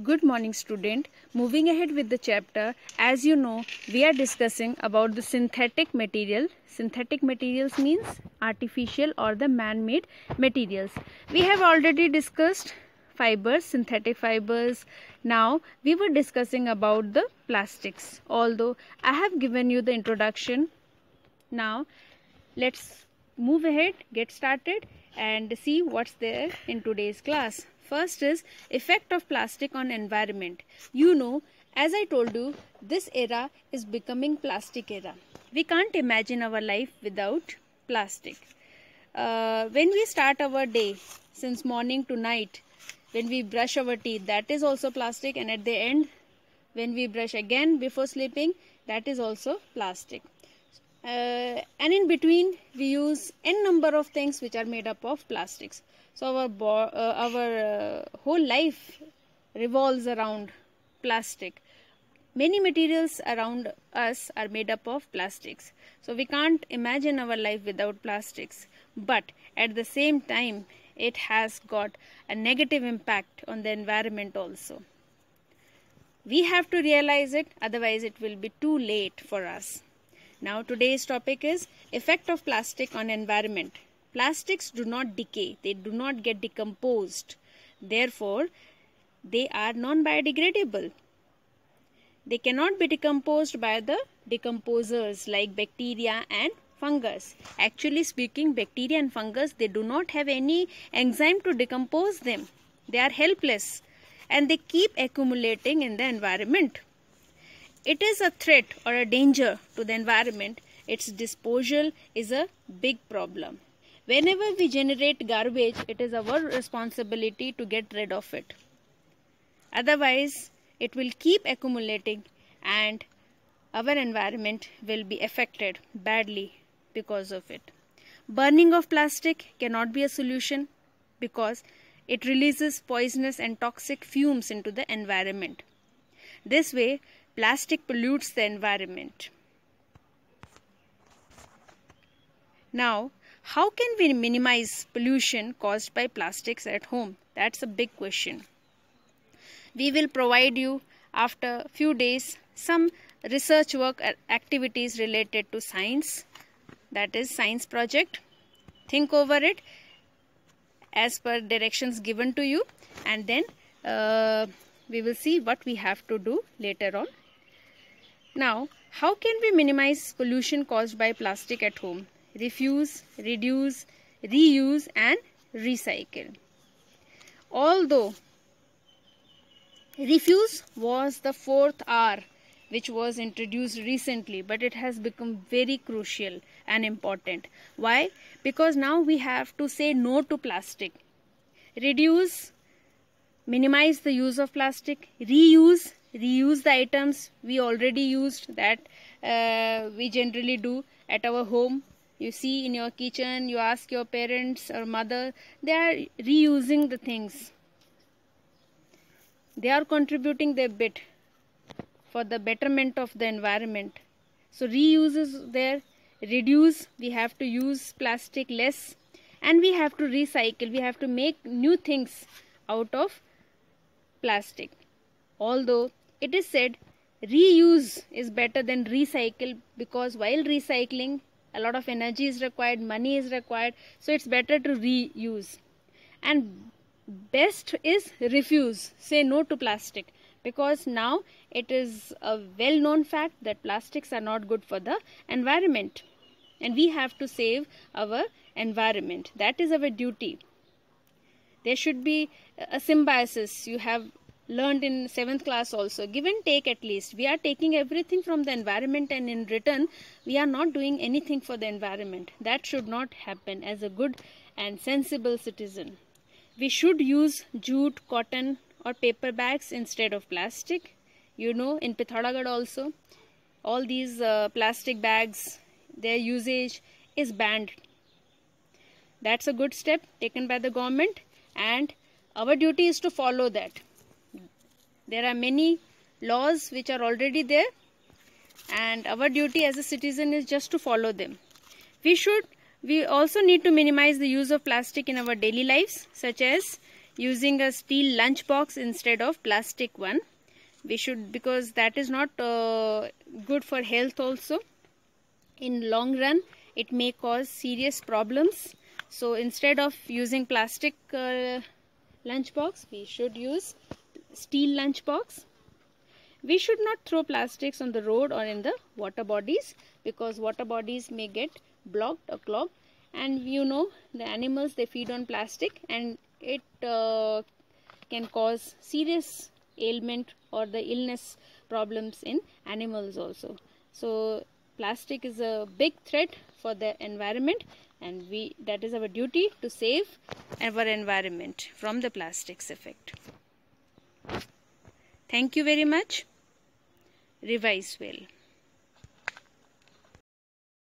Good morning, student. Moving ahead with the chapter, as you know, we are discussing about the synthetic material. Synthetic materials means artificial or the man-made materials. We have already discussed fibers, synthetic fibers. Now we were discussing about the plastics. Although I have given you the introduction. Now let's move ahead, get started and see what's there in today's class. First is effect of plastic on environment. You know, as I told you, this era is becoming plastic era. We can't imagine our life without plastic. When we start our day, since morning to night, when we brush our teeth, that is also plastic, and at the end, when we brush again before sleeping, that is also plastic. And in between we use n number of things which are made up of plastics. So our whole life revolves around plastic. Many materials around us are made up of plastics. So we can't imagine our life without plastics. But at the same time, it has got a negative impact on the environment also. We have to realize it, otherwise it will be too late for us. Now today's topic is effect of plastic on environment. Plastics do not decay, they do not get decomposed. Therefore, they are non-biodegradable. They cannot be decomposed by the decomposers like bacteria and fungus. Actually speaking, bacteria and fungus, they do not have any enzyme to decompose them. They are helpless and they keep accumulating in the environment. It is a threat or a danger to the environment. Its disposal is a big problem. Whenever we generate garbage, it is our responsibility to get rid of it. Otherwise, it will keep accumulating and our environment will be affected badly because of it. Burning of plastic cannot be a solution because it releases poisonous and toxic fumes into the environment. This way, plastic pollutes the environment. Now, how can we minimize pollution caused by plastics at home? That's a big question. We will provide you after a few days some research work activities related to science, that is science project. Think over it as per directions given to you, and then we will see what we have to do later on. Now, how can we minimize pollution caused by plastic at home? Refuse, reduce, reuse and recycle. Although refuse was the fourth R which was introduced recently, but it has become very crucial and important. Why? Because now we have to say no to plastic. Reduce, minimize the use of plastic. Reuse the items we already used, that we generally do at our home. You see in your kitchen, you ask your parents or mother, they are reusing the things. They are contributing their bit for the betterment of the environment. So reuse is there. Reduce, we have to use plastic less, and we have to recycle. We have to make new things out of plastic. Although it is said reuse is better than recycle, because while recycling a lot of energy is required, money is required, so it's better to reuse. And best is refuse, say no to plastic, because now it is a well-known fact that plastics are not good for the environment and we have to save our environment. That is our duty. There should be a symbiosis. You have learned in 7th class also, give and take at least. We are taking everything from the environment and in return we are not doing anything for the environment. That should not happen. As a good and sensible citizen, we should use jute, cotton or paper bags instead of plastic. You know, in Pithoragarh also, all these plastic bags, their usage is banned. That's a good step taken by the government, and our duty is to follow that. There are many laws which are already there, and our duty as a citizen is just to follow them. We also need to minimize the use of plastic in our daily lives, such as using a steel lunch box instead of plastic one. We should, because that is not good for health also. In long run it may cause serious problems. So instead of using plastic lunch box, we should use steel lunch box. We should not throw plastics on the road or in the water bodies, because water bodies may get blocked or clogged, and you know the animals, they feed on plastic, and it can cause serious ailment or the illness problems in animals also. So plastic is a big threat for the environment, and that is our duty to save our environment from the plastics effect. Thank you very much. Revise well.